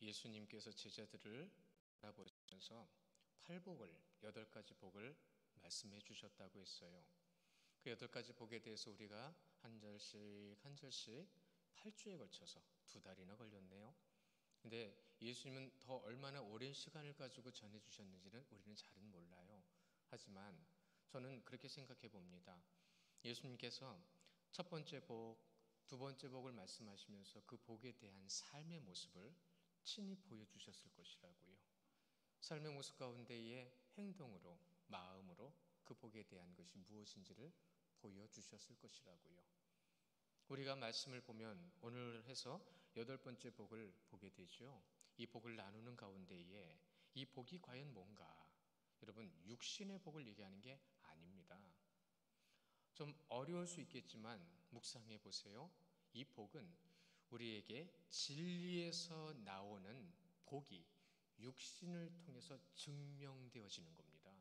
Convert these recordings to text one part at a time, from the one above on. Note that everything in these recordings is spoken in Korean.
예수님께서 제자들을 바라보시면서 팔복을 8가지 복을 말씀해 주셨다고 했어요. 그 8가지 복에 대해서 우리가 한 절씩 8주에 걸쳐서 2달이나 걸렸네요. 근데 예수님은 더 얼마나 오랜 시간을 가지고 전해 주셨는지는 우리는 잘은 몰라요. 하지만 저는 그렇게 생각해 봅니다. 예수님께서 첫 번째 복, 두 번째 복을 말씀하시면서 그 복에 대한 삶의 모습을 친히 보여주셨을 것이라고요. 삶의 모습 가운데의 행동으로, 마음으로 그 복에 대한 것이 무엇인지를 보여주셨을 것이라고요. 우리가 말씀을 보면 오늘 해서 8번째 복을 보게 되죠. 이 복을 나누는 가운데에 이 복이 과연 뭔가? 여러분, 육신의 복을 얘기하는 게 아닙니다. 좀 어려울 수 있겠지만 묵상해 보세요. 이 복은 우리에게 진리에서 나오는 복이 육신을 통해서 증명되어지는 겁니다.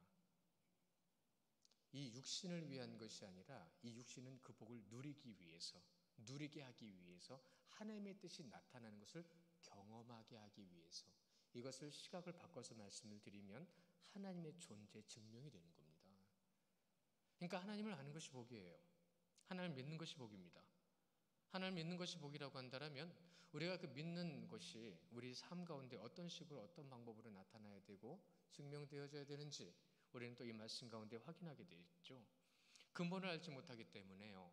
이 육신을 위한 것이 아니라 이 육신은 그 복을 누리게 하기 위해서 하나님의 뜻이 나타나는 것을 경험하게 하기 위해서, 이것을 시각을 바꿔서 말씀을 드리면 하나님의 존재 증명이 되는 겁니다. 그러니까 하나님을 아는 것이 복이에요. 하나님을 믿는 것이 복입니다. 하나님을 믿는 것이 복이라고 한다면 우리가 그 믿는 것이 우리 삶 가운데 어떤 식으로 어떤 방법으로 나타나야 되고 증명되어져야 되는지 우리는 또 이 말씀 가운데 확인하게 되겠죠. 근본을 알지 못하기 때문에요.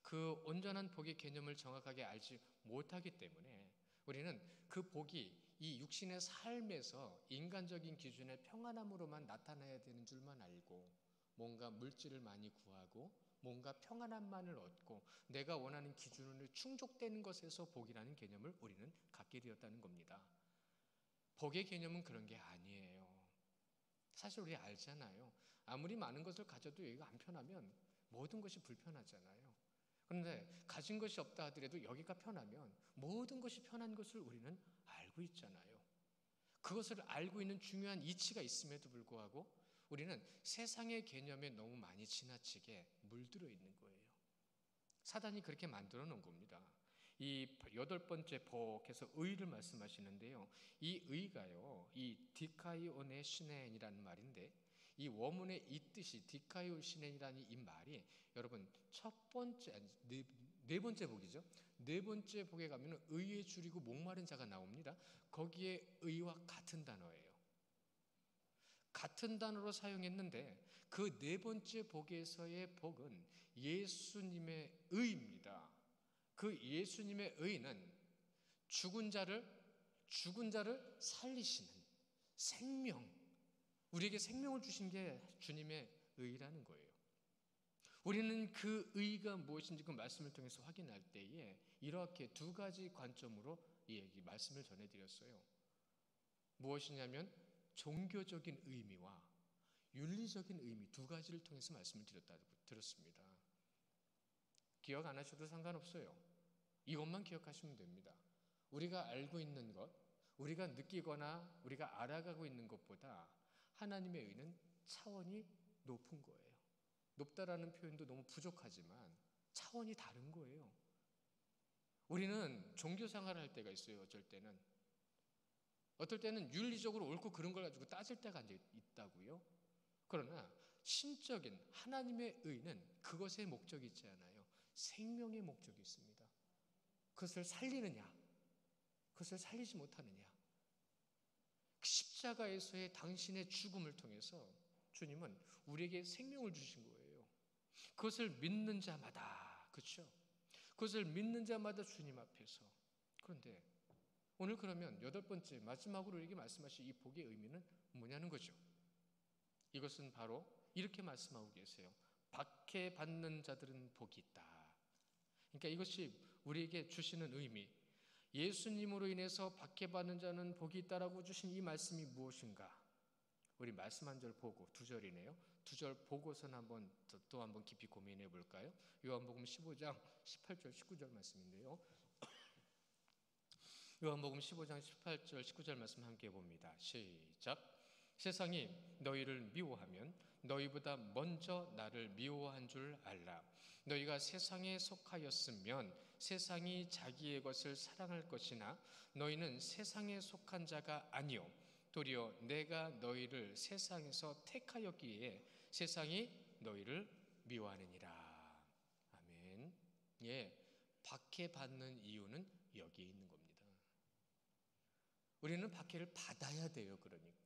그 온전한 복의 개념을 정확하게 알지 못하기 때문에 우리는 그 복이 이 육신의 삶에서 인간적인 기준의 평안함으로만 나타나야 되는 줄만 알고, 뭔가 물질을 많이 구하고 뭔가 평안함만을 얻고 내가 원하는 기준으로 충족되는 것에서 복이라는 개념을 우리는 갖게 되었다는 겁니다. 복의 개념은 그런 게 아니에요. 사실 우리 알잖아요. 아무리 많은 것을 가져도 여기가 안 편하면 모든 것이 불편하잖아요. 그런데 가진 것이 없다 하더라도 여기가 편하면 모든 것이 편한 것을 우리는 알고 있잖아요. 그것을 알고 있는 중요한 이치가 있음에도 불구하고 우리는 세상의 개념에 너무 많이 지나치게 물들어 있는 거예요. 사단이 그렇게 만들어 놓은 겁니다. 이 8번째 복에서 의를 말씀하시는데요. 이 의가요, 이 디카이오네 시넨이라는 말인데, 이 원문의 이 뜻이 디카이오 시넨이라는 이 말이 여러분 첫 번째, 네 번째 복이죠. 네 번째 복에 가면 의에 줄이고 목마른 자가 나옵니다. 거기에 의와 같은 단어예요. 같은 단어로 사용했는데 그 네 번째 복에서의 복은 예수님의 의입니다. 그 예수님의 의는 죽은 자를 살리시는 생명, 우리에게 생명을 주신 게 주님의 의라는 거예요. 우리는 그 의가 무엇인지 그 말씀을 통해서 확인할 때에 이렇게 2가지 관점으로 이 말씀을 전해드렸어요. 무엇이냐면 종교적인 의미와 윤리적인 의미 2가지를 통해서 말씀을 드렸습니다. 기억 안 하셔도 상관없어요. 이것만 기억하시면 됩니다. 우리가 알고 있는 것, 우리가 느끼거나 우리가 알아가고 있는 것보다 하나님의 의는 차원이 높은 거예요. 높다라는 표현도 너무 부족하지만 차원이 다른 거예요. 우리는 종교 생활을 할 때가 있어요. 어떨 때는 윤리적으로 옳고 그른 걸 가지고 따질 때가 있다고요. 그러나 신적인 하나님의 의는 그것의 목적이 있지 않아요. 생명의 목적이 있습니다. 그것을 살리느냐, 그것을 살리지 못하느냐. 십자가에서의 당신의 죽음을 통해서 주님은 우리에게 생명을 주신 거예요. 그것을 믿는 자마다, 그렇죠? 그것을 믿는 자마다 주님 앞에서. 그런데 오늘 그러면 8번째 마지막으로 우리에게 말씀하신 이 복의 의미는 뭐냐는 거죠. 이것은 바로 이렇게 말씀하고 계세요. 박해 받는 자들은 복이 있다. 그러니까 이것이 우리에게 주시는 의미, 예수님으로 인해서 박해받는 자는 복이 있다라고 주신 이 말씀이 무엇인가? 우리 말씀 한 절 보고 2절이네요. 2절 보고서는 또 한번 깊이 고민해 볼까요? 요한복음 15장 18절 19절 말씀인데요. 요한복음 15장 18절 19절 말씀 함께 봅니다. 시작. 세상이 너희를 미워하면 너희보다 먼저 나를 미워한 줄 알라. 너희가 세상에 속하였으면 세상이 자기의 것을 사랑할 것이나 너희는 세상에 속한 자가 아니요 도리어 내가 너희를 세상에서 택하였기에 세상이 너희를 미워하느니라. 아멘. 예, 박해받는 이유는 여기에 있는 겁니다. 우리는 박해를 받아야 돼요. 그러니까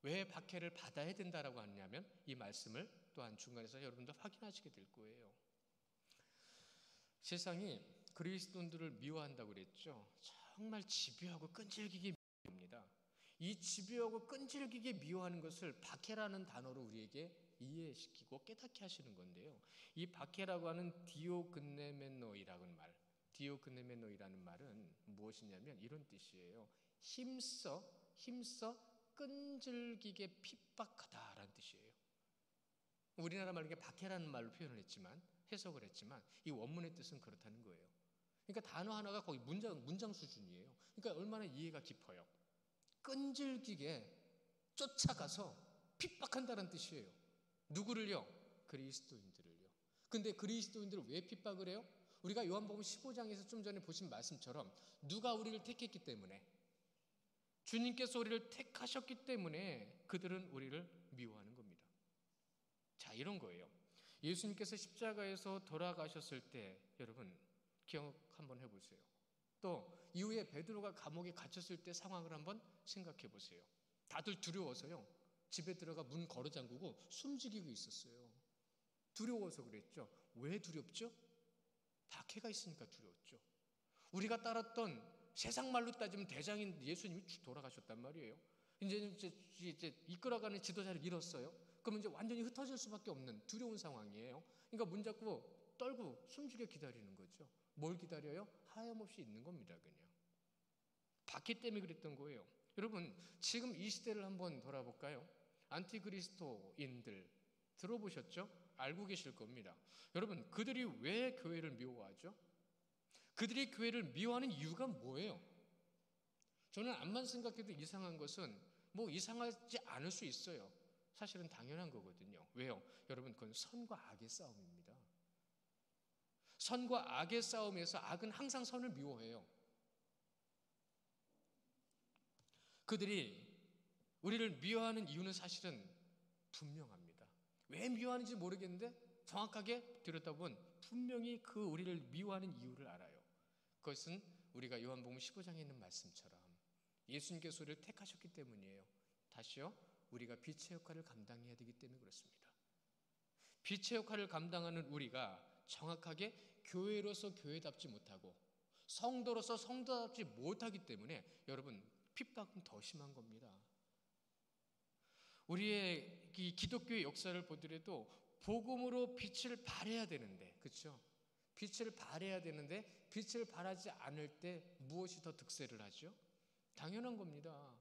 왜 박해를 받아야 된다라고 하냐면 이 말씀을 또한 중간에서 여러분들 확인하시게 될 거예요. 세상이 그리스도인들을 미워한다고 그랬죠. 정말 집요하고 끈질기게 미워합니다. 이 집요하고 끈질기게 미워하는 것을 박해라는 단어로 우리에게 이해시키고 깨닫게 하시는 건데요. 이 박해라고 하는 디오그네메노이라는 말, 디오그네메노이라는 말은 무엇이냐면 이런 뜻이에요. 힘써 끈질기게 핍박하다라는 뜻이에요. 우리나라 말로 박해라는 말로 표현을 했지만, 해석을 했지만 이 원문의 뜻은 그렇다는 거예요. 그러니까 단어 하나가 거의 문장 수준이에요. 그러니까 얼마나 이해가 깊어요. 끈질기게 쫓아가서 핍박한다는 뜻이에요. 누구를요? 그리스도인들을요. 근데 그리스도인들을 왜 핍박을 해요? 우리가 요한복음 15장에서 좀 전에 보신 말씀처럼 누가 우리를 택했기 때문에, 주님께서 우리를 택하셨기 때문에 그들은 우리를 미워하는 겁니다. 자, 이런 거예요. 예수님께서 십자가에서 돌아가셨을 때 여러분 기억 한번 해보세요. 또 이후에 베드로가 감옥에 갇혔을 때 상황을 한번 생각해 보세요. 다들 두려워서요. 집에 들어가 문 걸어 잠그고 숨죽이고 있었어요. 두려워서 그랬죠. 왜 두렵죠? 박해가 있으니까 두려웠죠. 우리가 따랐던 세상 말로 따지면 대장인 예수님이 돌아가셨단 말이에요. 이제 이끌어가는 지도자를 잃었어요. 그러면 이제 완전히 흩어질 수밖에 없는 두려운 상황이에요. 그러니까 문 잡고 떨고 숨죽여 기다리는 거죠. 뭘 기다려요? 하염없이 있는 겁니다. 그냥 박해 때문에 그랬던 거예요. 여러분 지금 이 시대를 한번 돌아볼까요? 안티그리스도인들 들어보셨죠? 알고 계실 겁니다. 여러분 그들이 왜 교회를 미워하죠? 그들이 교회를 미워하는 이유가 뭐예요? 저는 암만 생각해도 이상한 것은 뭐 이상하지 않을 수 있어요. 사실은 당연한 거거든요. 왜요? 여러분 그건 선과 악의 싸움입니다. 선과 악의 싸움에서 악은 항상 선을 미워해요. 그들이 우리를 미워하는 이유는 사실은 분명합니다. 왜 미워하는지 모르겠는데 정확하게 들여다보면 분명히 그 우리를 미워하는 이유를 알아요. 그것은 우리가 요한복음 15장에 있는 말씀처럼 예수님께서 우리를 택하셨기 때문이에요. 다시요, 우리가 빛의 역할을 감당해야 되기 때문에 그렇습니다. 빛의 역할을 감당하는 우리가 정확하게 교회로서 교회답지 못하고 성도로서 성도답지 못하기 때문에 여러분 핍박은 더 심한 겁니다. 우리의 이 기독교의 역사를 보더라도 복음으로 빛을 발해야 되는데, 그렇죠? 빛을 발해야 되는데 빛을 발하지 않을 때 무엇이 더 득세를 하죠? 당연한 겁니다.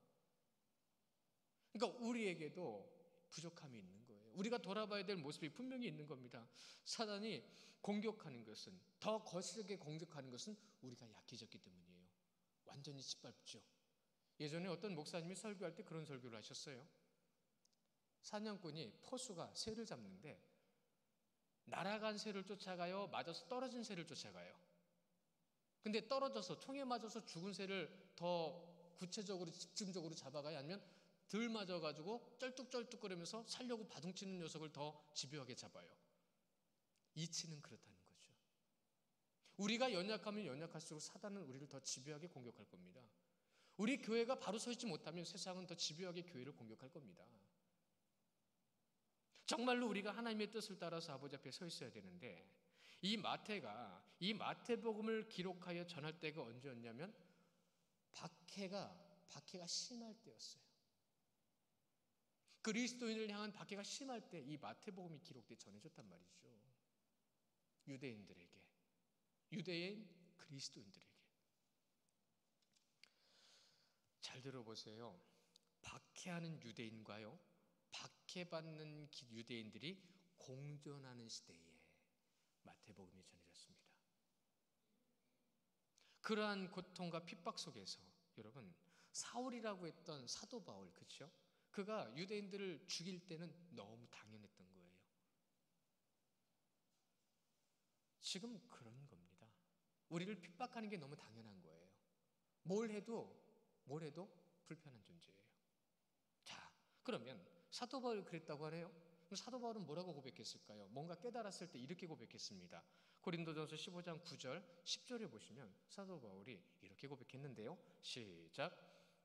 그러니까 우리에게도 부족함이 있는 거예요. 우리가 돌아봐야 될 모습이 분명히 있는 겁니다. 사단이 공격하는 것은, 더 거칠게 공격하는 것은 우리가 약해졌기 때문이에요. 완전히 짓밟죠. 예전에 어떤 목사님이 설교할 때 그런 설교를 하셨어요. 사냥꾼이 포수가 새를 잡는데 날아간 새를 쫓아가요? 맞아서 떨어진 새를 쫓아가요? 근데 떨어져서 총에 맞아서 죽은 새를 더 구체적으로 집중적으로 잡아가야, 아니면 덜 맞아가지고 쩔뚝쩔뚝거리면서 살려고 바둥치는 녀석을 더 집요하게 잡아요? 이치는 그렇다는 거죠. 우리가 연약하면 연약할수록 사단은 우리를 더 집요하게 공격할 겁니다. 우리 교회가 바로 서 있지 못하면 세상은 더 집요하게 교회를 공격할 겁니다. 정말로 우리가 하나님의 뜻을 따라서 아버지 앞에 서 있어야 되는데, 이 마태복음을 기록하여 전할 때가 언제였냐면 박해가 심할 때였어요. 그리스도인을 향한 박해가 심할 때 이 마태복음이 기록돼 전해졌단 말이죠. 유대인들에게, 유대인 그리스도인들에게. 잘 들어보세요. 박해하는 유대인과요, 박해받는 유대인들이 공존하는 시대에 마태복음이 전해졌습니다. 그러한 고통과 핍박 속에서 여러분 사울이라고 했던 사도 바울, 그렇죠? 그가 유대인들을 죽일 때는 너무 당연했던 거예요. 지금 그런 겁니다. 우리를 핍박하는 게 너무 당연한 거예요. 뭘 해도 불편한 존재예요. 자, 그러면 사도 바울이 그랬다고 하네요. 그럼 사도 바울은 뭐라고 고백했을까요? 뭔가 깨달았을 때 이렇게 고백했습니다. 고린도전서 15장 9절 10절에 보시면 사도 바울이 이렇게 고백했는데요. 시작.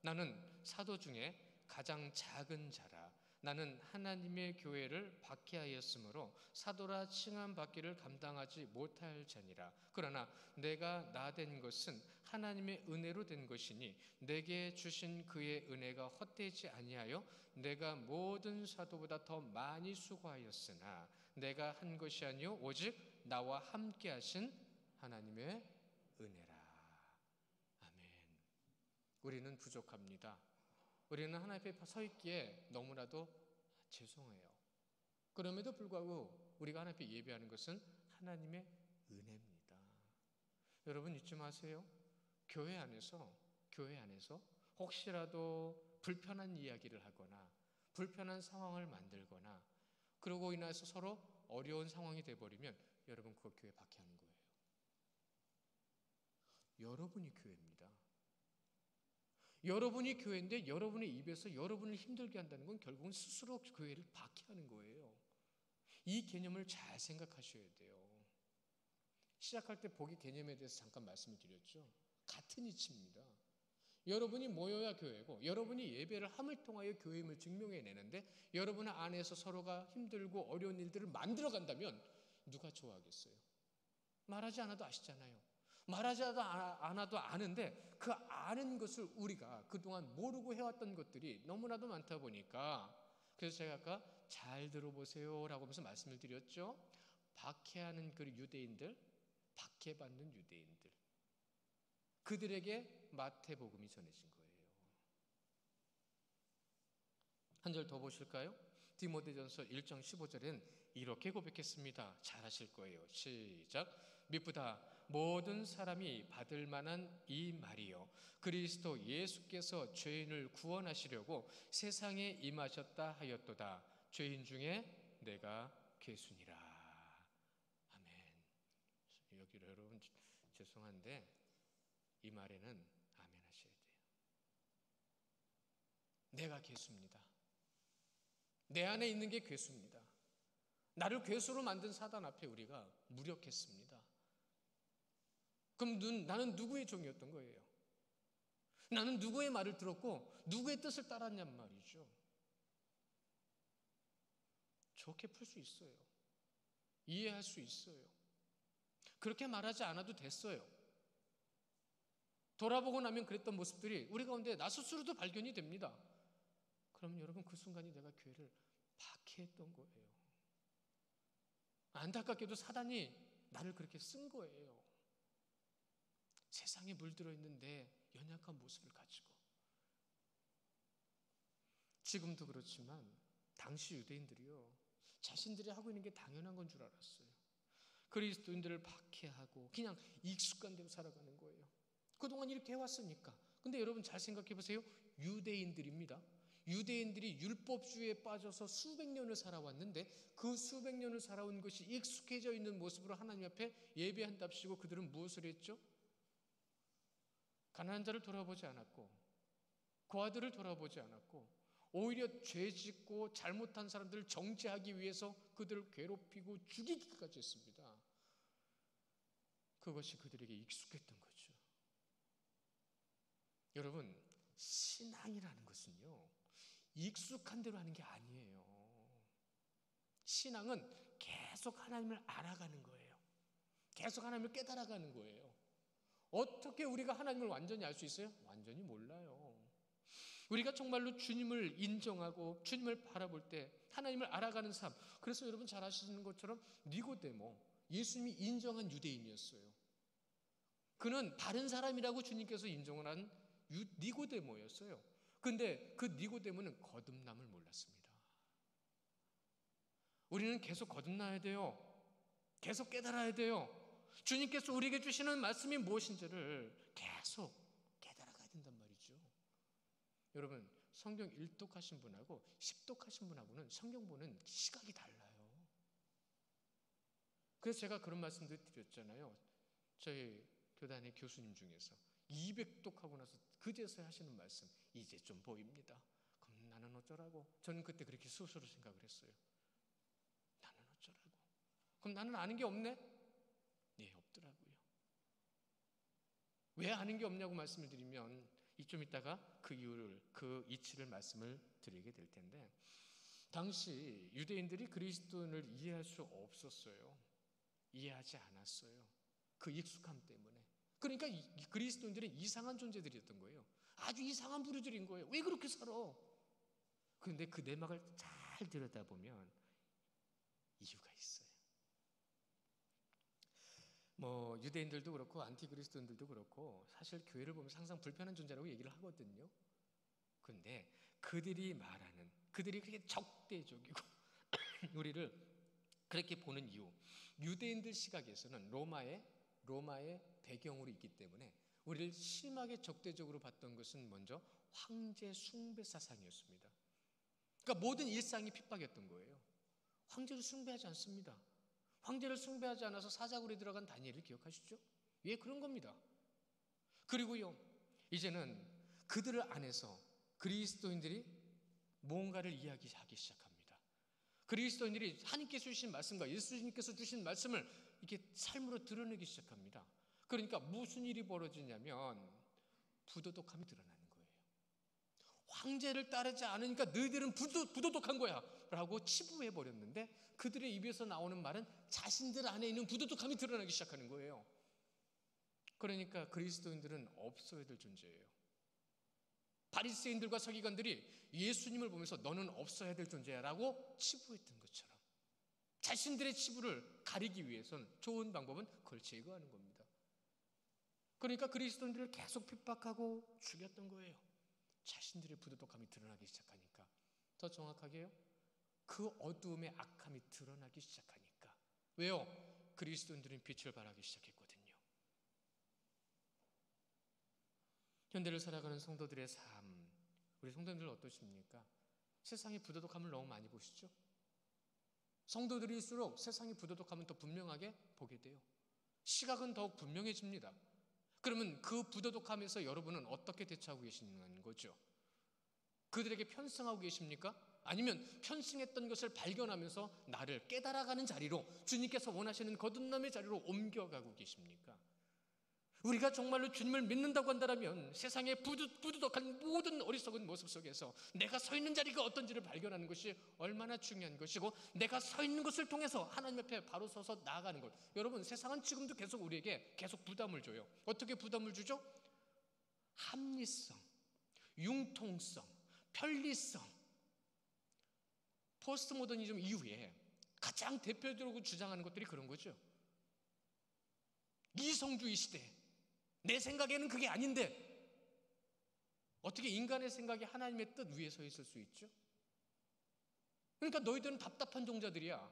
나는 사도 중에 가장 작은 자라. 나는 하나님의 교회를 박해하였으므로 사도라 칭함받기를 감당하지 못할 자니라. 그러나 내가 나 된 것은 하나님의 은혜로 된 것이니 내게 주신 그의 은혜가 헛되지 아니하여 내가 모든 사도보다 더 많이 수고하였으나 내가 한 것이 아니요 오직 나와 함께 하신 하나님의 은혜라. 아멘. 우리는 부족합니다. 우리는 하나님 앞에 서 있기에 너무나도 죄송해요. 그럼에도 불구하고 우리가 하나님 앞에 예배하는 것은 하나님의 은혜입니다. 여러분 잊지 마세요. 교회 안에서 혹시라도 불편한 이야기를 하거나 불편한 상황을 만들거나 그러고 인해서 서로 어려운 상황이 돼버리면 여러분 그거 교회 박해하는 거예요. 여러분이 교회입니다. 여러분이 교회인데 여러분의 입에서 여러분을 힘들게 한다는 건 결국은 스스로 교회를 박해하는 거예요. 이 개념을 잘 생각하셔야 돼요. 시작할 때 복의 개념에 대해서 잠깐 말씀을 드렸죠. 같은 이치입니다. 여러분이 모여야 교회고 여러분이 예배를 함을 통하여 교회임을 증명해내는데 여러분 안에서 서로가 힘들고 어려운 일들을 만들어 간다면 누가 좋아하겠어요? 말하지 않아도 아시잖아요. 말하지 않아도 아는데 그 아는 것을 우리가 그동안 모르고 해왔던 것들이 너무나도 많다 보니까 그래서 제가 아까 잘 들어보세요 라고 하면서 말씀을 드렸죠. 박해하는 그 유대인들, 박해받는 유대인들, 그들에게 마태복음이 전해진 거예요. 한 절 더 보실까요? 디모데전서 1장 15절엔 이렇게 고백했습니다. 잘 하실 거예요. 시작. 미쁘다 모든 사람이 받을 만한 이 말이요 그리스도 예수께서 죄인을 구원하시려고 세상에 임하셨다 하였도다. 죄인 중에 내가 괴순이라. 아멘. 여기 여러분 죄송한데 이 말에는 아멘 하셔야 돼요. 내가 괴수입니다. 내 안에 있는 게 괴수입니다. 나를 괴수로 만든 사단 앞에 우리가 무력했습니다. 그럼 나는 누구의 종이었던 거예요? 나는 누구의 말을 들었고 누구의 뜻을 따랐냔 말이죠. 좋게 풀 수 있어요. 이해할 수 있어요. 그렇게 말하지 않아도 됐어요. 돌아보고 나면 그랬던 모습들이 우리 가운데 나 스스로도 발견이 됩니다. 그러면 여러분 그 순간이 내가 교회를 박해했던 거예요. 안타깝게도 사단이 나를 그렇게 쓴 거예요. 세상에 물들어 있는데 연약한 모습을 가지고. 지금도 그렇지만 당시 유대인들이요 자신들이 하고 있는 게 당연한 건 줄 알았어요. 그리스도인들을 박해하고 그냥 익숙한 대로 살아가는 거예요. 그동안 이렇게 해왔으니까. 근데 여러분 잘 생각해 보세요. 유대인들입니다. 유대인들이 율법주의에 빠져서 수백 년을 살아왔는데 그 수백 년을 살아온 것이 익숙해져 있는 모습으로 하나님 앞에 예배한답시고 그들은 무엇을 했죠? 가난한 자를 돌아보지 않았고 고아들을 돌아보지 않았고 오히려 죄짓고 잘못한 사람들을 정죄하기 위해서 그들을 괴롭히고 죽이기까지 했습니다. 그것이 그들에게 익숙했던 거죠. 여러분 신앙이라는 것은요 익숙한 대로 하는 게 아니에요. 신앙은 계속 하나님을 알아가는 거예요. 계속 하나님을 깨달아가는 거예요. 어떻게 우리가 하나님을 완전히 알 수 있어요? 완전히 몰라요. 우리가 정말로 주님을 인정하고 주님을 바라볼 때 하나님을 알아가는 삶. 그래서 여러분 잘 아시는 것처럼 니고데모, 예수님이 인정한 유대인이었어요. 그는 바른 사람이라고 주님께서 인정을 한 니고데모였어요. 근데 그 니고데모는 거듭남을 몰랐습니다. 우리는 계속 거듭나야 돼요. 계속 깨달아야 돼요. 주님께서 우리에게 주시는 말씀이 무엇인지를 계속 깨달아가야 된단 말이죠. 여러분 성경 1독 하신 분하고 10독 하신 분하고는 성경 보는 시각이 달라요. 그래서 제가 그런 말씀도 드렸잖아요. 저희 교단의 교수님 중에서 200독 하고 나서 그제서야 하시는 말씀, 이제 좀 보입니다. 그럼 나는 어쩌라고? 저는 그때 그렇게 스스로 생각을 했어요. 나는 어쩌라고? 그럼 나는 아는 게 없네? 네, 없더라고요. 왜 아는 게 없냐고 말씀을 드리면 좀 이따가 그 이유를, 그 이치를 말씀을 드리게 될 텐데, 당시 유대인들이 그리스도인을 이해할 수 없었어요. 이해하지 않았어요. 그 익숙함 때문에. 그러니까 그리스도인들은 이상한 존재들이었던 거예요. 아주 이상한 부류들인 거예요. 왜 그렇게 살아? 그런데 그 내막을 잘 들여다보면 이유가 있어요. 뭐 유대인들도 그렇고 안티그리스도인들도 그렇고 사실 교회를 보면 항상 불편한 존재라고 얘기를 하거든요. 그런데 그들이 말하는, 그들이 그렇게 적대적이고 우리를 그렇게 보는 이유, 유대인들 시각에서는 로마의 배경으로 있기 때문에 우리를 심하게 적대적으로 봤던 것은 먼저 황제 숭배 사상이었습니다. 그러니까 모든 일상이 핍박이었던 거예요. 황제를 숭배하지 않습니다. 황제를 숭배하지 않아서 사자굴에 들어간 다니엘을 기억하시죠? 왜 그런 겁니다. 그리고요, 이제는 그들 안에서 그리스도인들이 뭔가를 이야기하기 시작합니다. 그리스도인들이 하나님께서 주신 말씀과 예수님께서 주신 말씀을 이렇게 삶으로 드러내기 시작합니다. 그러니까 무슨 일이 벌어지냐면 부도덕함이 드러나는 거예요. 황제를 따르지 않으니까 너희들은 부도덕한 거야 라고 치부해버렸는데, 그들의 입에서 나오는 말은 자신들 안에 있는 부도덕함이 드러나기 시작하는 거예요. 그러니까 그리스도인들은 없어야 될 존재예요. 바리새인들과 서기관들이 예수님을 보면서 너는 없어야 될 존재야 라고 치부했던 것처럼 자신들의 치부를 가리기 위해서는 좋은 방법은 그걸 제거하는 겁니다. 그러니까 그리스도인들을 계속 핍박하고 죽였던 거예요. 자신들의 부도덕함이 드러나기 시작하니까. 더 정확하게요, 그 어두움의 악함이 드러나기 시작하니까. 왜요? 그리스도인들은 빛을 발하기 시작했거든요. 현대를 살아가는 성도들의 삶, 우리 성도님들 어떠십니까? 세상의 부도덕함을 너무 많이 보시죠? 성도들일수록 세상의 부도덕함은 더 분명하게 보게 돼요. 시각은 더욱 분명해집니다. 그러면 그 부도덕함에서 여러분은 어떻게 대처하고 계시는 거죠? 그들에게 편승하고 계십니까? 아니면 편승했던 것을 발견하면서 나를 깨달아가는 자리로, 주님께서 원하시는 거듭남의 자리로 옮겨가고 계십니까? 우리가 정말로 주님을 믿는다고 한다면 세상의 부두덕한 모든 어리석은 모습 속에서 내가 서 있는 자리가 어떤지를 발견하는 것이 얼마나 중요한 것이고, 내가 서 있는 것을 통해서 하나님 앞에 바로 서서 나아가는 것. 여러분, 세상은 지금도 계속 우리에게 계속 부담을 줘요. 어떻게 부담을 주죠? 합리성, 융통성, 편리성. 포스트 모더니즘 이후에 가장 대표적으로 주장하는 것들이 그런 거죠. 이성주의 시대, 내 생각에는 그게 아닌데 어떻게 인간의 생각이 하나님의 뜻 위에 서 있을 수 있죠? 그러니까 너희들은 답답한 종자들이야,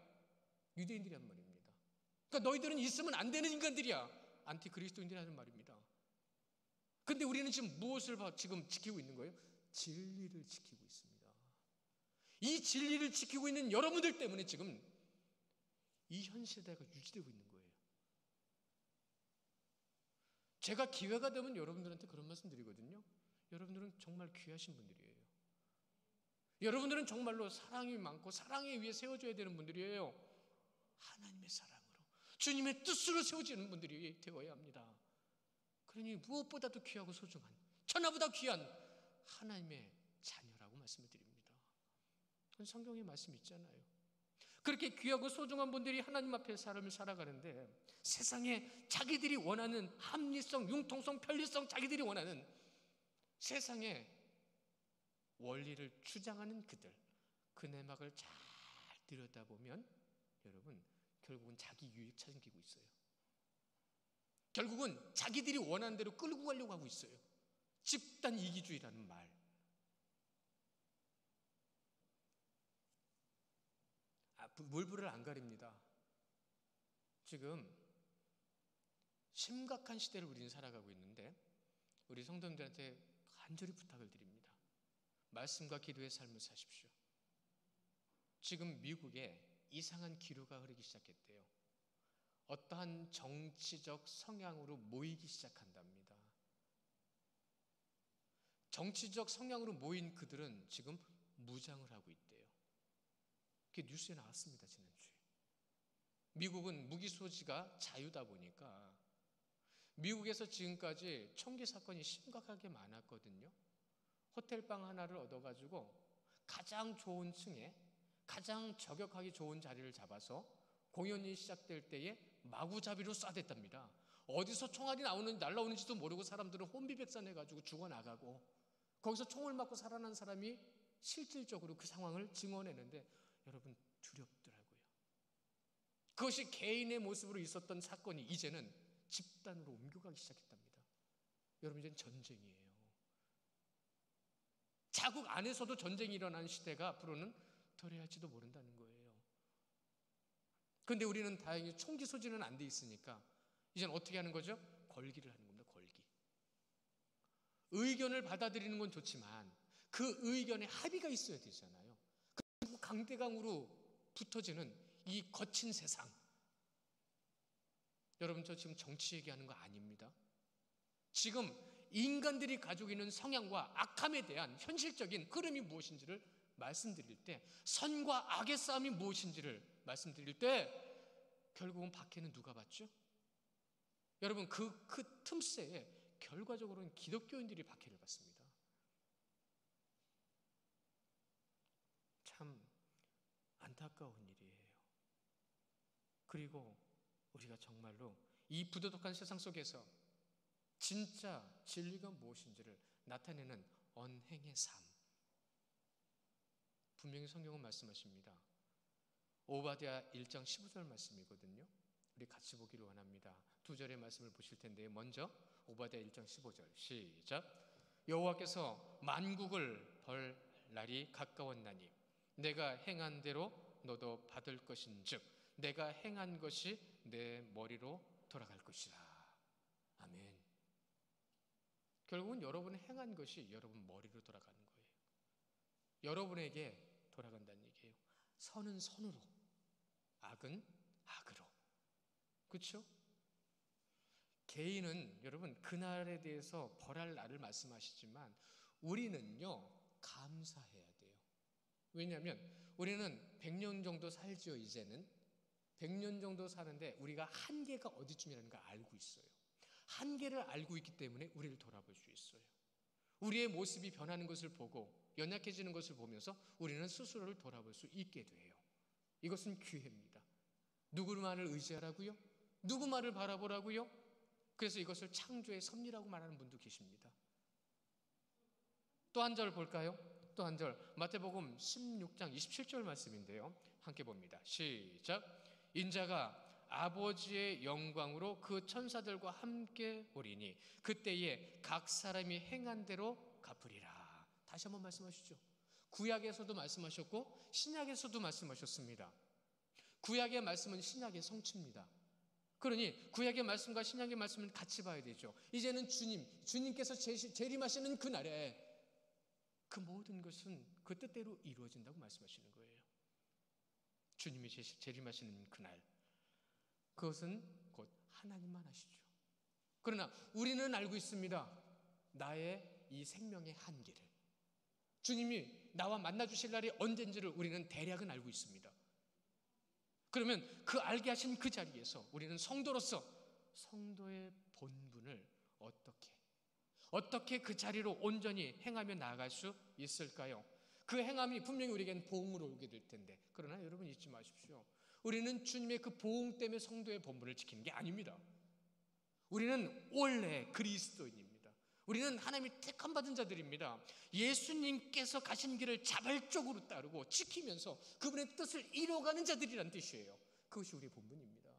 유대인들이란 말입니다. 그러니까 너희들은 있으면 안 되는 인간들이야, 안티그리스도인들이라는 말입니다. 근데 우리는 지금 무엇을 지금 지키고 있는 거예요? 진리를 지키고 있습니다. 이 진리를 지키고 있는 여러분들 때문에 지금 이 현 시대가 유지되고 있는 거예요. 제가 기회가 되면 여러분들한테 그런 말씀 드리거든요. 여러분들은 정말 귀하신 분들이에요. 여러분들은 정말로 사랑이 많고 사랑에 위해 세워져야 되는 분들이에요. 하나님의 사랑으로, 주님의 뜻으로 세워지는 분들이 되어야 합니다. 그러니 무엇보다도 귀하고 소중한, 천하보다 귀한 하나님의 자녀라고 말씀을 드립니다. 그건 성경에 말씀 있잖아요. 그렇게 귀하고 소중한 분들이 하나님 앞에 삶을 살아가는데, 세상에 자기들이 원하는 합리성, 융통성, 편리성, 자기들이 원하는 세상의 원리를 주장하는 그들, 그 내막을 잘 들여다보면 여러분, 결국은 자기 유익 챙기고 있어요. 결국은 자기들이 원하는 대로 끌고 가려고 하고 있어요. 집단 이기주의라는 말. 물불을 안 가립니다. 지금 심각한 시대를 우리는 살아가고 있는데, 우리 성도님들한테 간절히 부탁을 드립니다. 말씀과 기도의 삶을 사십시오. 지금 미국에 이상한 기류가 흐르기 시작했대요. 어떠한 정치적 성향으로 모이기 시작한답니다. 정치적 성향으로 모인 그들은 지금 무장을 하고 있대요. 그게 뉴스에 나왔습니다, 지난주에. 미국은 무기 소지가 자유다 보니까 미국에서 지금까지 총기 사건이 심각하게 많았거든요. 호텔방 하나를 얻어가지고 가장 좋은 층에 가장 저격하기 좋은 자리를 잡아서 공연이 시작될 때에 마구잡이로 쏴댔답니다. 어디서 총알이 날라오는지도 모르고 사람들은 혼비백산해가지고 죽어나가고, 거기서 총을 맞고 살아난 사람이 실질적으로 그 상황을 증언했는데 여러분, 두렵더라고요. 그것이 개인의 모습으로 있었던 사건이 이제는 집단으로 옮겨가기 시작했답니다. 여러분, 이제는 전쟁이에요. 자국 안에서도 전쟁이 일어나는 시대가 앞으로는 도래할지도 모른다는 거예요. 그런데 우리는 다행히 총기 소지는 안 돼 있으니까 이제는 어떻게 하는 거죠? 걸기를 하는 겁니다. 걸기. 의견을 받아들이는 건 좋지만 그 의견에 합의가 있어야 되잖아요. 그리고 강대강으로 붙어지는 이 거친 세상. 여러분, 저 지금 정치 얘기하는 거 아닙니다. 지금 인간들이 가지고 있는 성향과 악함에 대한 현실적인 흐름이 무엇인지를 말씀드릴 때, 선과 악의 싸움이 무엇인지를 말씀드릴 때 결국은 박해는 누가 받죠? 여러분, 그 틈새에 결과적으로는 기독교인들이 박해를 받습니다. 참 안타까운 일이에요. 그리고 우리가 정말로 이 부도덕한 세상 속에서 진짜 진리가 무엇인지를 나타내는 언행의 삶. 분명히 성경은 말씀하십니다. 오바댜 1장 15절 말씀이거든요. 우리 같이 보기를 원합니다. 두 절의 말씀을 보실 텐데요. 먼저 오바댜 1장 15절 시작. 여호와께서 만국을 벌 날이 가까웠나니 내가 행한 대로 너도 받을 것인즉 내가 행한 것이 내 머리로 돌아갈 것이라. 아멘. 결국은 여러분이 행한 것이 여러분 머리로 돌아가는 거예요. 여러분에게 돌아간다는 얘기예요. 선은 선으로, 악은 악으로. 그렇죠? 개인은 여러분 그날에 대해서 벌할 날을 말씀하시지만 우리는요 감사해야 돼요. 왜냐하면 우리는 100년 정도 살지요. 이제는 100년 정도 사는데 우리가 한계가 어디쯤이라는 걸 알고 있어요. 한계를 알고 있기 때문에 우리를 돌아볼 수 있어요. 우리의 모습이 변하는 것을 보고 연약해지는 것을 보면서 우리는 스스로를 돌아볼 수 있게 돼요. 이것은 기회입니다. 누구만을 의지하라고요? 누구 말을 바라보라고요? 그래서 이것을 창조의 섭리라고 말하는 분도 계십니다. 또 한 절 볼까요? 또 한 절, 마태복음 16장 27절 말씀인데요. 함께 봅니다. 시작. 인자가 아버지의 영광으로 그 천사들과 함께 오리니 그때에 각 사람이 행한 대로 갚으리라. 다시 한번 말씀하시죠. 구약에서도 말씀하셨고 신약에서도 말씀하셨습니다. 구약의 말씀은 신약의 성취입니다. 그러니 구약의 말씀과 신약의 말씀은 같이 봐야 되죠. 이제는 주님께서 재림하시는 그날에 그 모든 것은 그 뜻대로 이루어진다고 말씀하시는 거예요. 주님이 재림하시는 그날, 그것은 곧 하나님만 아시죠. 그러나 우리는 알고 있습니다. 나의 이 생명의 한계를, 주님이 나와 만나 주실 날이 언젠지를 우리는 대략은 알고 있습니다. 그러면 그 알게 하신 그 자리에서 우리는 성도로서 성도의 본분을 어떻게 그 자리로 온전히 행하며 나아갈 수 있을까요? 그 행함이 분명히 우리에게는 보응으로 오게 될 텐데, 그러나 여러분 잊지 마십시오. 우리는 주님의 그 보응 때문에 성도의 본분을 지키는 게 아닙니다. 우리는 원래 그리스도인입니다. 우리는 하나님이 택함 받은 자들입니다. 예수님께서 가신 길을 자발적으로 따르고 지키면서 그분의 뜻을 이뤄가는 자들이란 뜻이에요. 그것이 우리의 본분입니다.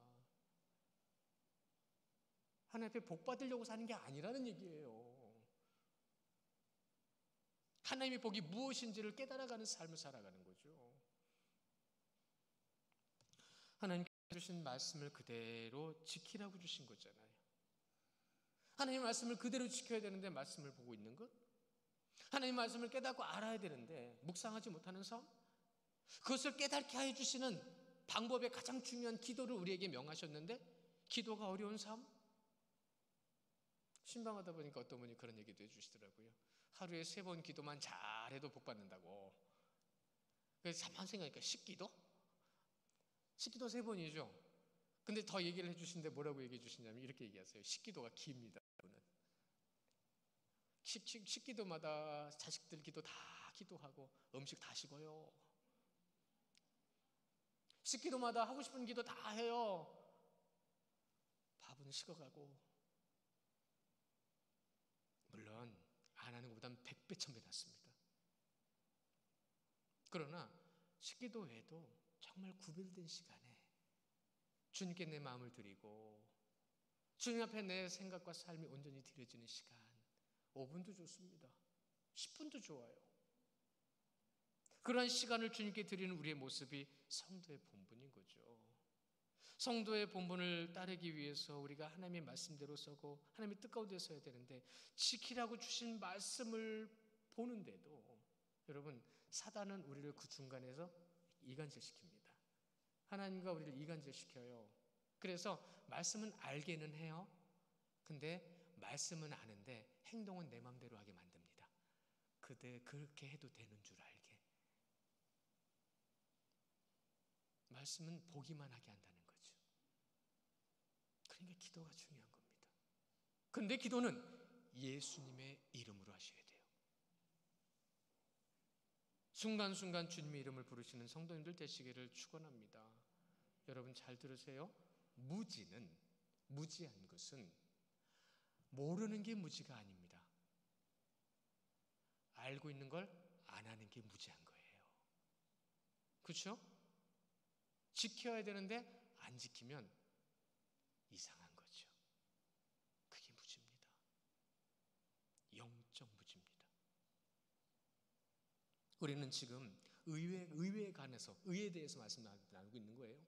하나님 앞에 복 받으려고 사는 게 아니라는 얘기예요. 하나님의 복이 무엇인지를 깨달아가는 삶을 살아가는 거죠. 하나님께서 주신 말씀을 그대로 지키라고 주신 거잖아요. 하나님의 말씀을 그대로 지켜야 되는데 말씀을 보고 있는 것? 하나님 말씀을 깨닫고 알아야 되는데 묵상하지 못하는 삶, 그것을 깨닫게 해 주시는 방법의 가장 중요한 기도를 우리에게 명하셨는데 기도가 어려운 삶. 신방하다 보니까 어떤 분이 그런 얘기도 해주시더라고요. 하루에 3번 기도만 잘해도 복 받는다고. 그래서 가만 생각하니까 10기도? 10기도 3번이죠. 근데 더 얘기를 해주시는데 뭐라고 얘기해 주시냐면 이렇게 얘기하세요. 10기도가 깁니다. 10기도마다 자식들 기도 다 기도하고 음식 다 식어요. 10기도마다 하고 싶은 기도 다 해요. 밥은 식어가고. 물론 안 하는 것보다는 100배 1000배 낫습니다. 그러나 10기도 외에도 정말 구별된 시간에 주님께 내 마음을 드리고 주님 앞에 내 생각과 삶이 온전히 드려지는 시간, 5분도 좋습니다. 10분도 좋아요. 그러한 시간을 주님께 드리는 우리의 모습이 성도의 본분인 거죠. 성도의 본분을 따르기 위해서 우리가 하나님의 말씀대로 서고 하나님의 뜻 가운데 서야 되는데 지키라고 주신 말씀을 보는데도 여러분, 사단은 우리를 그 중간에서 이간질시킵니다. 하나님과 우리를 이간질시켜요. 그래서 말씀은 알게는 해요. 근데 말씀은 아는데 행동은 내 맘대로 하게 만듭니다. 그대 그렇게 해도 되는 줄 알게. 말씀은 보기만 하게 한다는 거죠. 그러니까 기도가 중요한 겁니다. 그런데 기도는 예수님의 이름으로 하셔야 돼요. 순간순간 주님의 이름을 부르시는 성도님들 되시기를 축원합니다. 여러분 잘 들으세요. 무지한 것은 모르는 게 무지가 아닙니다. 알고 있는 걸 안 하는 게 무지한 거예요. 그렇죠? 지켜야 되는데 안 지키면 이상한 거죠. 그게 무지입니다. 영적 무지입니다. 우리는 지금 의회에 관해서, 의에 대해서 말씀 나누고 있는 거예요.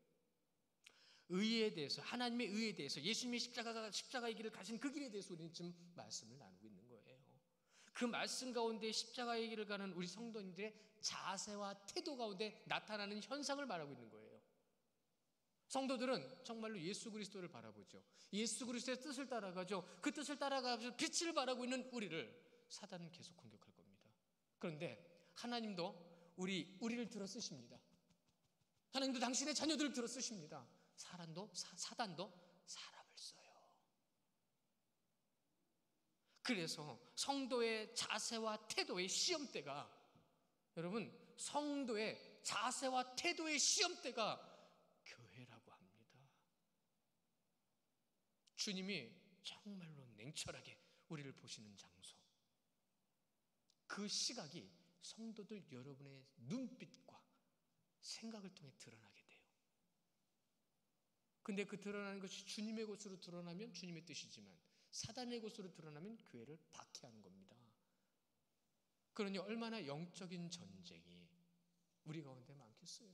의에 대해서, 하나님의 의에 대해서, 예수님의 십자가의 길을 가신 그 길에 대해서 우리는 지금 말씀을 나누고 있는 거예요. 그 말씀 가운데 십자가의 길을 가는 우리 성도님들의 자세와 태도 가운데 나타나는 현상을 말하고 있는 거예요. 성도들은 정말로 예수 그리스도를 바라보죠. 예수 그리스도의 뜻을 따라가죠. 그 뜻을 따라가면서 빛을 바라고 있는 우리를 사단은 계속 공격할 겁니다. 그런데 하나님도 우리를 들어 쓰십니다. 하나님도 당신의 자녀들을 들어 쓰십니다. 사단도 사람을 써요. 그래서 성도의 자세와 태도의 시험대가, 여러분, 성도의 자세와 태도의 시험대가 교회라고 합니다. 주님이 정말로 냉철하게 우리를 보시는 장소, 그 시각이 성도들 여러분의 눈빛과 생각을 통해 드러나게 돼요. 근데 그 드러나는 것이 주님의 것으로 드러나면 주님의 뜻이지만 사단의 것으로 드러나면 교회를 박해하는 겁니다. 그러니 얼마나 영적인 전쟁이 우리 가운데 많겠어요.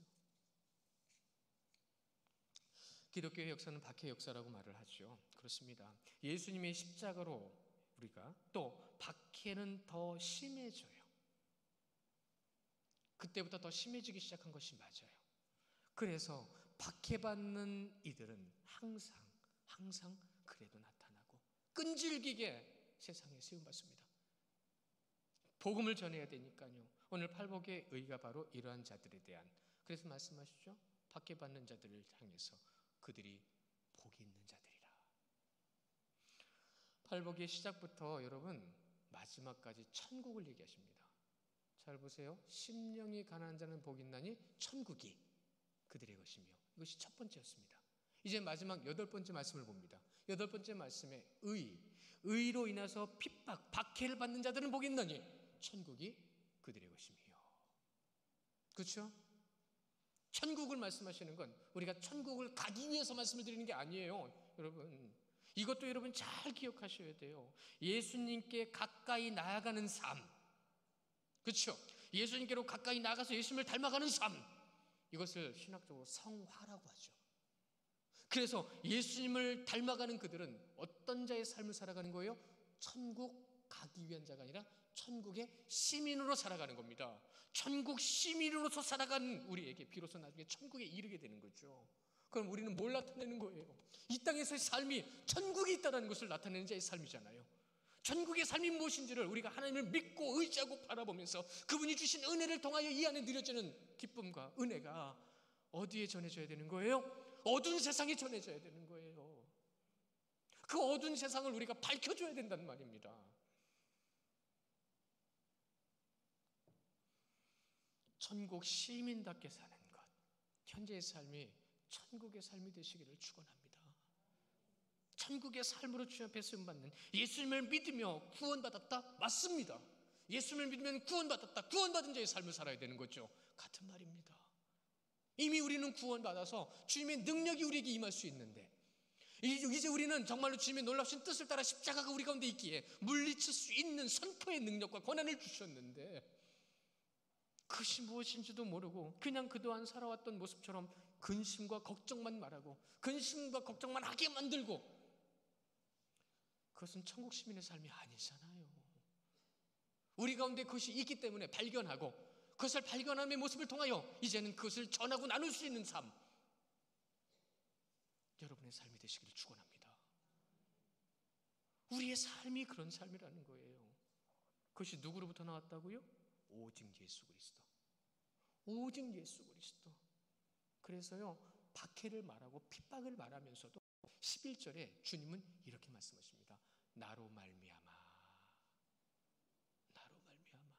기독교의 역사는 박해 역사라고 말을 하죠. 그렇습니다. 예수님의 십자가로 우리가 또 박해는 더 심해져요. 그때부터 더 심해지기 시작한 것이 맞아요. 그래서 박해받는 이들은 항상 그래도 나타나고 끈질기게 세상에 세움받습니다. 복음을 전해야 되니까요. 오늘 팔복의 의가 바로 이러한 자들에 대한, 그래서 말씀하시죠. 박해받는 자들을 향해서 그들이 복이 있는 자들이라. 팔복의 시작부터 여러분 마지막까지 천국을 얘기하십니다. 잘 보세요. 심령이 가난한 자는 복이 있나니 천국이 그들의 것이며, 이것이 첫 번째였습니다. 이제 마지막 8번째 말씀을 봅니다. 8번째 말씀에 의로 인해서 핍박, 박해를 받는 자들은 복이 있나니 천국이 그들의 것이며. 그렇죠? 천국을 말씀하시는 건 우리가 천국을 가기 위해서 말씀을 드리는 게 아니에요. 여러분, 이것도 여러분 잘 기억하셔야 돼요. 예수님께 가까이 나아가는 삶, 그렇죠? 예수님께로 가까이 나가서 예수님을 닮아가는 삶, 이것을 신학적으로 성화라고 하죠. 그래서 예수님을 닮아가는 그들은 어떤 자의 삶을 살아가는 거예요? 천국 가기 위한 자가 아니라 천국의 시민으로 살아가는 겁니다. 천국 시민으로서 살아가는 우리에게 비로소 나중에 천국에 이르게 되는 거죠. 그럼 우리는 뭘 나타내는 거예요? 이 땅에서의 삶이 천국이 있다는 것을 나타내는 자의 삶이잖아요. 천국의 삶이 무엇인지를 우리가 하나님을 믿고 의지하고 바라보면서 그분이 주신 은혜를 통하여 이 안에 누려지는 기쁨과 은혜가 어디에 전해져야 되는 거예요? 어두운 세상에 전해져야 되는 거예요. 그 어두운 세상을 우리가 밝혀줘야 된다는 말입니다. 천국 시민답게 사는 것, 현재의 삶이 천국의 삶이 되시기를 축원합니다. 천국의 삶으로 주님 앞에 쓰임받는 예수님을 믿으며 구원받았다? 맞습니다. 예수님을 믿으면 구원받았다. 구원받은 자의 삶을 살아야 되는 거죠. 같은 말입니다. 이미 우리는 구원받아서 주님의 능력이 우리에게 임할 수 있는데 이제 우리는 정말로 주님의 놀라우신 뜻을 따라 십자가가 우리 가운데 있기에 물리칠 수 있는 선포의 능력과 권한을 주셨는데 그것이 무엇인지도 모르고 그냥 그동안 살아왔던 모습처럼 근심과 걱정만 말하고 근심과 걱정만 하게 만들고 그것은 천국 시민의 삶이 아니잖아요. 우리 가운데 그것이 있기 때문에 발견하고 그것을 발견함의 모습을 통하여 이제는 그것을 전하고 나눌 수 있는 삶, 여러분의 삶이 되시기를 축원합니다. 우리의 삶이 그런 삶이라는 거예요. 그것이 누구로부터 나왔다고요? 오직 예수 그리스도. 오직 예수 그리스도. 그래서요, 박해를 말하고 핍박을 말하면서도 11절에 주님은 이렇게 말씀하십니다. 나로 말미암아, 나로 말미암아.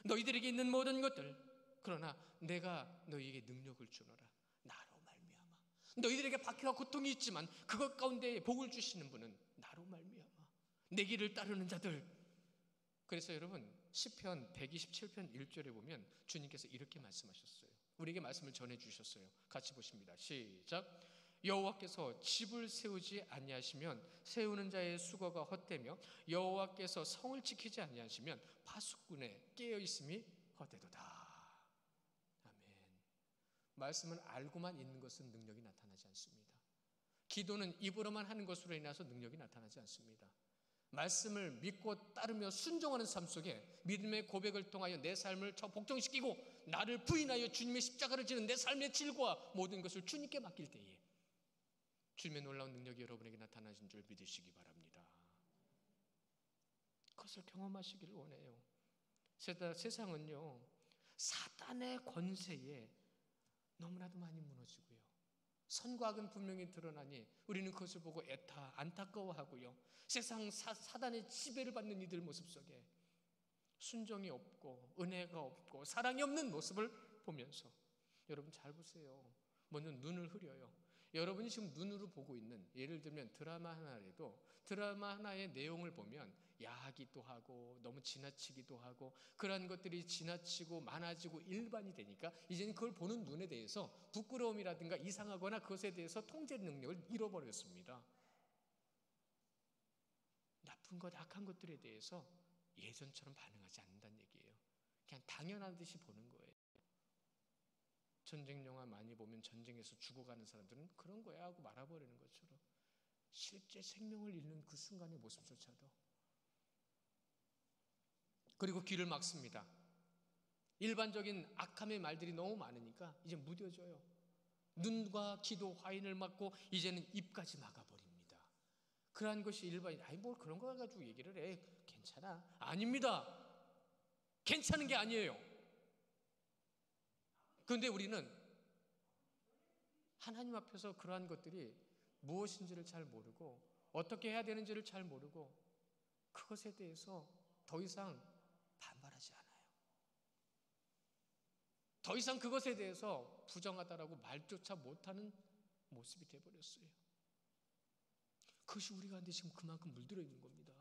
너희들에게 있는 모든 것들, 그러나 내가 너희에게 능력을 주노라. 나로 말미암아. 너희들에게 박해와 고통이 있지만 그것 가운데 복을 주시는 분은 나로 말미암아. 내 길을 따르는 자들. 그래서 여러분 시편 127편 1절에 보면 주님께서 이렇게 말씀하셨어요. 우리에게 말씀을 전해주셨어요. 같이 보십니다. 시작. 여호와께서 집을 세우지 아니하시면 세우는 자의 수고가 헛되며 여호와께서 성을 지키지 아니하시면 파수꾼의 깨어있음이 헛되도다. 아멘. 말씀을 알고만 있는 것은 능력이 나타나지 않습니다. 기도는 입으로만 하는 것으로 인해서 능력이 나타나지 않습니다. 말씀을 믿고 따르며 순종하는 삶 속에 믿음의 고백을 통하여 내 삶을 복종시키고 나를 부인하여 주님의 십자가를 지는 내 삶의 질과 모든 것을 주님께 맡길 때에 주님의 놀라운 능력이 여러분에게 나타나신 줄 믿으시기 바랍니다. 그것을 경험하시기를 원해요. 세상은요, 사단의 권세에 너무나도 많이 무너지고요, 선과 악은 분명히 드러나니 우리는 그것을 보고 안타까워하고요, 세상 사단의 지배를 받는 이들 모습 속에 순종이 없고 은혜가 없고 사랑이 없는 모습을 보면서 여러분 잘 보세요. 먼저 눈을 흐려요. 여러분이 지금 눈으로 보고 있는, 예를 들면 드라마 하나라도 드라마 하나의 내용을 보면 야하기도 하고 너무 지나치기도 하고 그러한 것들이 지나치고 많아지고 일반이 되니까 이제는 그걸 보는 눈에 대해서 부끄러움이라든가 이상하거나 그것에 대해서 통제 능력을 잃어버렸습니다. 나쁜 것, 악한 것들에 대해서 예전처럼 반응하지 않는다는 얘기예요. 그냥 당연한 듯이 보는 거예요. 전쟁 영화 많이 보면 전쟁에서 죽어가는 사람들은 그런 거야 하고 말아버리는 것처럼 실제 생명을 잃는 그 순간의 모습조차도. 그리고 귀를 막습니다. 일반적인 악함의 말들이 너무 많으니까 이제 무뎌져요. 눈과 귀도 화인을 막고 이제는 입까지 막아버립니다. 그러한 것이 일반인. 아니 뭘 그런 거 가지고 얘기를 해. 괜찮아. 아닙니다. 괜찮은 게 아니에요. 그런데 우리는 하나님 앞에서 그러한 것들이 무엇인지를 잘 모르고 어떻게 해야 되는지를 잘 모르고 그것에 대해서 더 이상 반발하지 않아요. 더 이상 그것에 대해서 부정하다라고 말조차 못하는 모습이 되어버렸어요. 그것이 우리 가운데 지금 그만큼 물들어 있는 겁니다.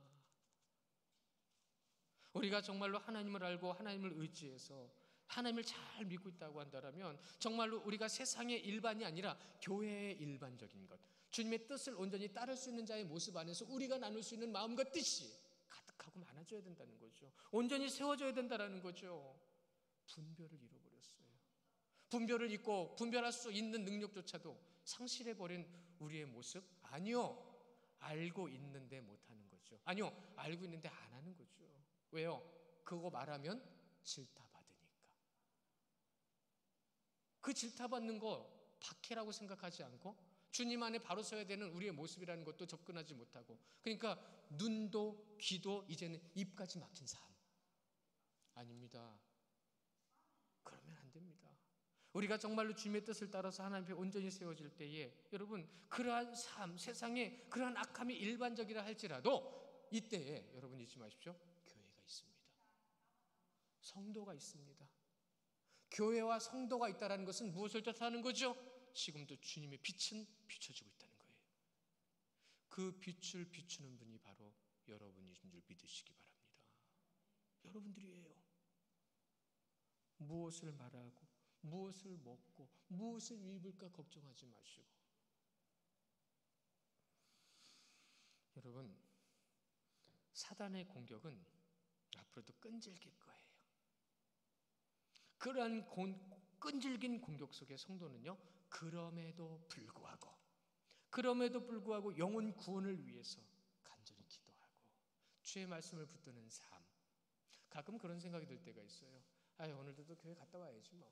우리가 정말로 하나님을 알고 하나님을 의지해서 하나님을 잘 믿고 있다고 한다면 정말로 우리가 세상의 일반이 아니라 교회의 일반적인 것, 주님의 뜻을 온전히 따를 수 있는 자의 모습 안에서 우리가 나눌 수 있는 마음과 뜻이 가득하고 많아져야 된다는 거죠. 온전히 세워져야 된다는 거죠. 분별을 잃어버렸어요. 분별을 잊고 분별할 수 있는 능력조차도 상실해버린 우리의 모습? 아니요. 알고 있는데 못하는 거죠. 아니요. 알고 있는데 안 하는 거죠. 왜요? 그거 말하면 질타받으니까. 그 질타받는 거 박해라고 생각하지 않고 주님 안에 바로 서야 되는 우리의 모습이라는 것도 접근하지 못하고, 그러니까 눈도 귀도 이제는 입까지 막힌 삶. 아닙니다. 그러면 안 됩니다. 우리가 정말로 주님의 뜻을 따라서 하나님 앞에 온전히 세워질 때에 여러분, 그러한 삶, 세상에 그러한 악함이 일반적이라 할지라도 이때에 여러분 잊지 마십시오. 교회가 있습니다. 성도가 있습니다. 교회와 성도가 있다는 것은 무엇을 뜻하는 거죠? 지금도 주님의 빛은 비춰지고 있다는 거예요. 그 빛을 비추는 분이 바로 여러분이신 줄 믿으시기 바랍니다. 여러분들이에요. 무엇을 말하고 무엇을 먹고 무엇을 입을까 걱정하지 마시고, 여러분, 사단의 공격은 앞으로도 끈질길 거예요. 그러한 끈질긴 공격 속에 성도는요, 그럼에도 불구하고 영혼 구원을 위해서 간절히 기도하고 주의 말씀을 붙드는 삶. 가끔 그런 생각이 들 때가 있어요. 오늘도 또 교회 갔다 와야지 뭐.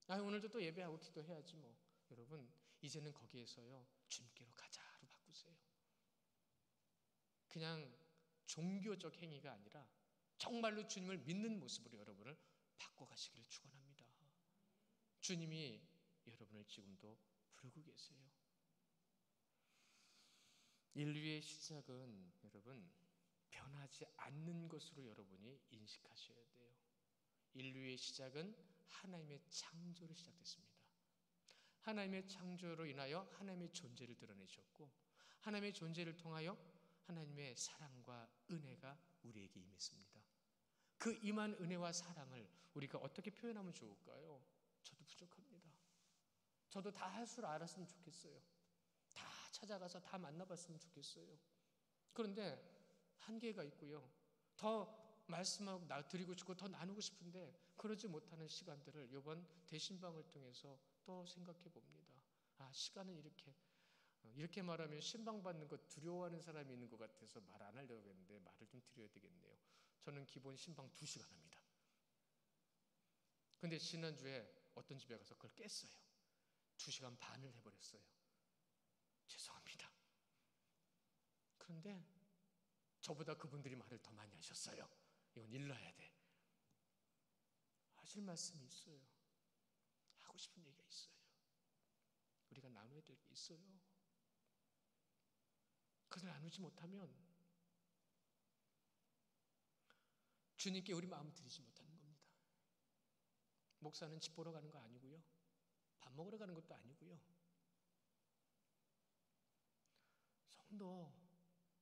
오늘도 또 예배하고 기도해야지 뭐. 여러분, 이제는 거기에서요, 주님께로 가자로 바꾸세요. 그냥 종교적 행위가 아니라 정말로 주님을 믿는 모습으로 여러분을 바꿔가시기를 축원합니다. 주님이 여러분을 지금도 부르고 계세요. 인류의 시작은 여러분 변하지 않는 것으로 여러분이 인식하셔야 돼요. 인류의 시작은 하나님의 창조로 시작됐습니다. 하나님의 창조로 인하여 하나님의 존재를 드러내셨고, 하나님의 존재를 통하여 하나님의 사랑과 은혜가 우리에게 임했습니다. 그 임한 은혜와 사랑을 우리가 어떻게 표현하면 좋을까요? 저도 부족합니다. 저도 다 할 줄 알았으면 좋겠어요. 다 찾아가서 다 만나봤으면 좋겠어요. 그런데 한계가 있고요. 더 말씀하고 드리고 싶고 더 나누고 싶은데 그러지 못하는 시간들을 이번 대신방을 통해서 또 생각해 봅니다. 시간은 이렇게 말하면 신방받는 거 두려워하는 사람이 있는 것 같아서 말 안 하려고 했는데 말을 좀 드려야 되겠네요. 저는 기본 신방 2시간 합니다. 근데 지난주에 어떤 집에 가서 그걸 깼어요. 2시간 반을 해버렸어요. 죄송합니다. 그런데 저보다 그분들이 말을 더 많이 하셨어요. 이건 일러야 돼. 하실 말씀이 있어요. 하고 싶은 얘기가 있어요. 우리가 나눠야 될 게 있어요. 그걸 나누지 못하면 주님께 우리 마음 드리지 못하는 겁니다. 목사는 집 보러 가는 거 아니고요. 밥 먹으러 가는 것도 아니고요.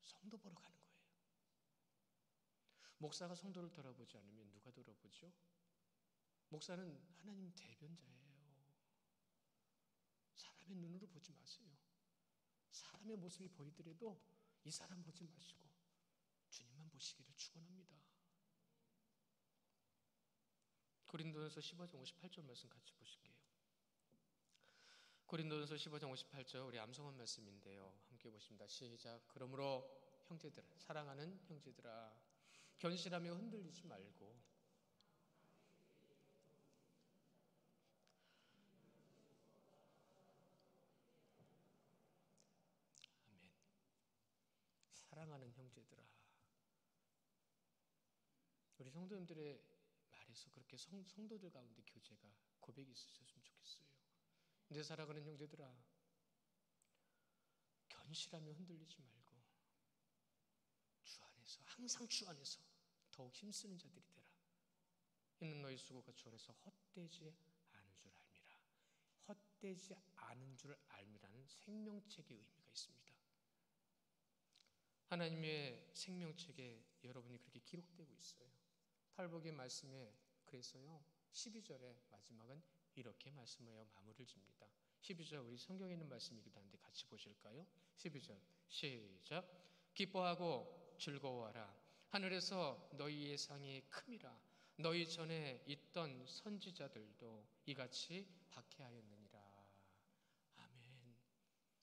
성도 보러 가는 거예요. 목사가 성도를 돌아보지 않으면 누가 돌아보죠? 목사는 하나님 대변자예요. 사람의 눈으로 보지 마세요. 사람의 모습이 보이더라도 이 사람 보지 마시고 주님만 보시기를 축원합니다. 고린도전서 15장 58절 말씀 같이 보실게요. 고린도전서 15장 58절 우리 암송한 말씀인데요. 함께 보십니다. 시작. 그러므로 형제들아, 사랑하는 형제들아, 견실하며 흔들리지 말고 아멘. 사랑하는 형제들아, 우리 성도님들의 말에서 그렇게 성도들 가운데 교제가 고백이 있으셨으면 좋겠어요. 내 사랑하는 형제들아, 견실하며 흔들리지 말고 주 안에서, 항상 주 안에서 더욱 힘쓰는 자들이 되라. 이는 너희 수고가 주 안에서 헛되지 않은 줄 알미라. 헛되지 않은 줄 알미라는 생명책의 의미가 있습니다. 하나님의 생명책에 여러분이 그렇게 기록되고 있어요. 팔복의 말씀에 그래서요 12절의 마지막은 이렇게 말씀하여 마무리를 집니다. 12절 우리 성경에 있는 말씀이기도 한데 같이 보실까요? 12절 시작. 기뻐하고 즐거워하라. 하늘에서 너희의 상이 큼이라. 너희 전에 있던 선지자들도 이같이 박해하였느니라. 아멘.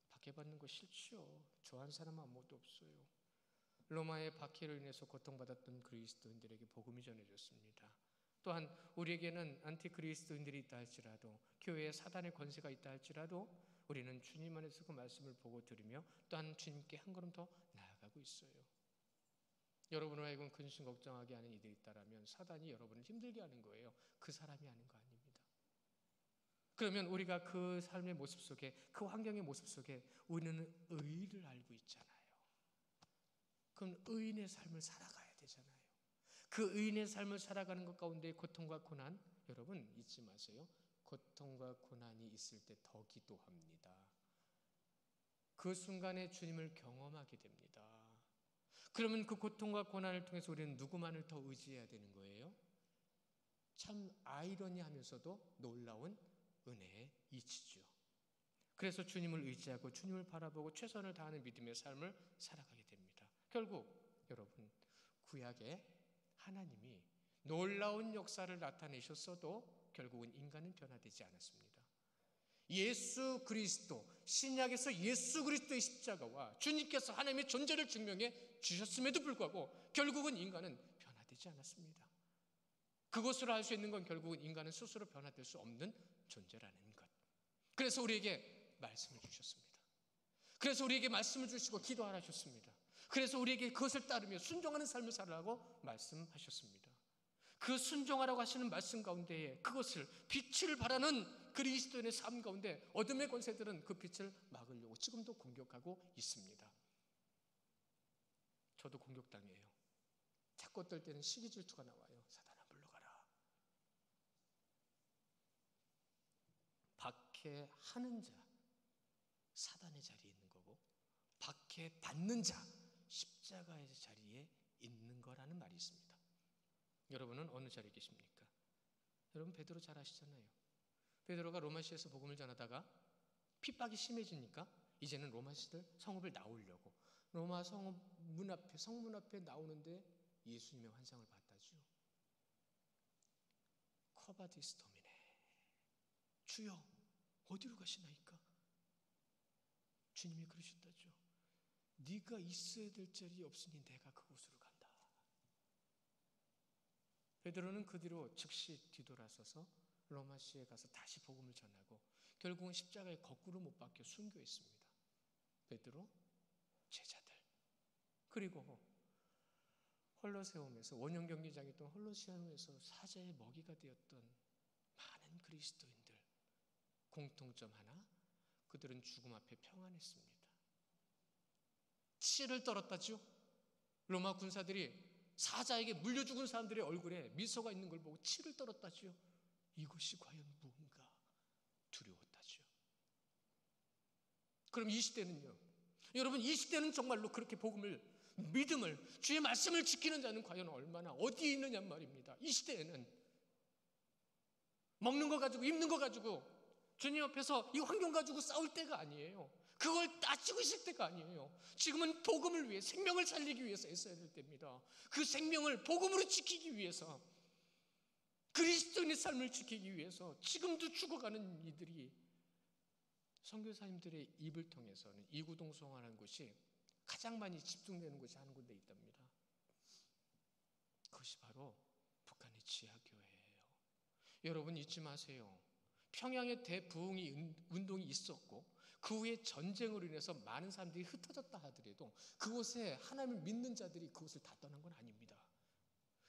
박해받는 거 싫죠. 좋아하는 사람 아무것도 없어요. 로마의 박해로 인해서 고통받았던 그리스도인들에게 복음이 전해졌습니다. 또한 우리에게는 안티그리스도인들이 있다 할지라도, 교회에 사단의 권세가 있다 할지라도 우리는 주님 안에서 그 말씀을 보고 들으며 또한 주님께 한 걸음 더 나아가고 있어요. 여러분을 하여금 근심 걱정하게 하는 이들이 있다라면 사단이 여러분을 힘들게 하는 거예요. 그 사람이 하는 거 아닙니다. 그러면 우리가 그 삶의 모습 속에, 그 환경의 모습 속에 우리는 의를 알고 있잖아요. 그럼 의인의 삶을 살아가야 되잖아요. 그 의인의 삶을 살아가는 것 가운데 고통과 고난, 여러분 잊지 마세요. 고통과 고난이 있을 때 더 기도합니다. 그 순간에 주님을 경험하게 됩니다. 그러면 그 고통과 고난을 통해서 우리는 누구만을 더 의지해야 되는 거예요? 참 아이러니하면서도 놀라운 은혜의 이치죠. 그래서 주님을 의지하고 주님을 바라보고 최선을 다하는 믿음의 삶을 살아가게 됩니다. 결국 여러분, 구약에 하나님이 놀라운 역사를 나타내셨어도 결국은 인간은 변화되지 않았습니다. 예수 그리스도, 신약에서 예수 그리스도의 십자가와 주님께서 하나님의 존재를 증명해 주셨음에도 불구하고 결국은 인간은 변화되지 않았습니다. 그것으로 알 수 있는 건 결국은 인간은 스스로 변화될 수 없는 존재라는 것. 그래서 우리에게 말씀을 주셨습니다. 그래서 우리에게 말씀을 주시고 기도하라 하셨습니다. 그래서 우리에게 그것을 따르며 순종하는 삶을 살라고 말씀하셨습니다. 그 순종하라고 하시는 말씀 가운데에 그것을, 빛을 바라는 그리스도인의 삶 가운데 어둠의 권세들은 그 빛을 막으려고 지금도 공격하고 있습니다. 저도 공격당해요. 자꾸 어떨 때는 시기 질투가 나와요. 사단아 물러가라. 박해하는 자 사단의 자리에 있는 거고, 박해받는 자 십자가의 자리에 있는 거라는 말이 있습니다. 여러분은 어느 자리에 계십니까? 여러분 베드로 잘 아시잖아요. 베드로가 로마시에서 복음을 전하다가 핍박이 심해지니까 이제는 로마시들 성읍을 나오려고 로마 성읍 문 앞에, 성문 앞에 나오는데 예수님의 환상을 봤다죠. 커바디스 도미네, 주여 어디로 가시나이까? 주님이 그러셨다죠. 네가 있어야 될 자리 없으니 내가 그곳으로 간다. 베드로는 그 뒤로 즉시 뒤돌아서서 로마시에 가서 다시 복음을 전하고 결국은 십자가에 거꾸로 못 박혀 순교했습니다. 베드로, 제자들, 그리고 홀로세움에서, 원형 경기장이었던 홀로세움에서 사자의 먹이가 되었던 많은 그리스도인들, 공통점 하나, 그들은 죽음 앞에 평안했습니다. 치를 떨었다죠. 로마 군사들이 사자에게 물려 죽은 사람들의 얼굴에 미소가 있는 걸 보고 치를 떨었다죠. 이것이 과연 무언가 두려웠다죠. 그럼 이 시대는요? 여러분, 이 시대는 정말로 그렇게 복음을, 믿음을, 주의 말씀을 지키는 자는 과연 얼마나 어디에 있느냐 말입니다. 이 시대에는 먹는 거 가지고 입는 거 가지고 주님 앞에서 이 환경 가지고 싸울 때가 아니에요. 그걸 따지고 있을 때가 아니에요. 지금은 복음을 위해, 생명을 살리기 위해서 애써야 될 때입니다. 그 생명을 복음으로 지키기 위해서, 그리스도인의 삶을 지키기 위해서 지금도 죽어가는 이들이, 선교사님들의 입을 통해서는 이구동성하는 곳이 가장 많이 집중되는 곳이 한 군데 있답니다. 그것이 바로 북한의 지하교회예요. 여러분 잊지 마세요. 평양에 대부흥이 운동이 있었고 그 후에 전쟁으로 인해서 많은 사람들이 흩어졌다 하더라도 그곳에 하나님을 믿는 자들이 그곳을 다 떠난 건 아닙니다.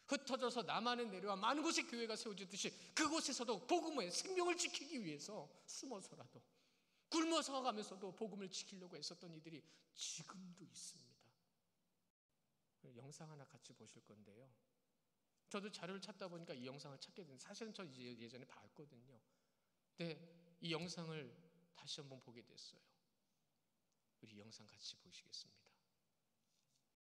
흩어져서 남한에 내려와 많은 곳에 교회가 세워지듯이 그곳에서도 복음의 생명을 지키기 위해서 숨어서라도, 굶어서 가면서도 복음을 지키려고 애썼던 이들이 지금도 있습니다. 영상 하나 같이 보실 건데요. 저도 자료를 찾다 보니까 이 영상을 찾게 됐는데, 사실은 저 예전에 봤거든요. 근데 이 영상을 다시 한번 보게 됐어요. 우리 영상 같이 보시겠습니다.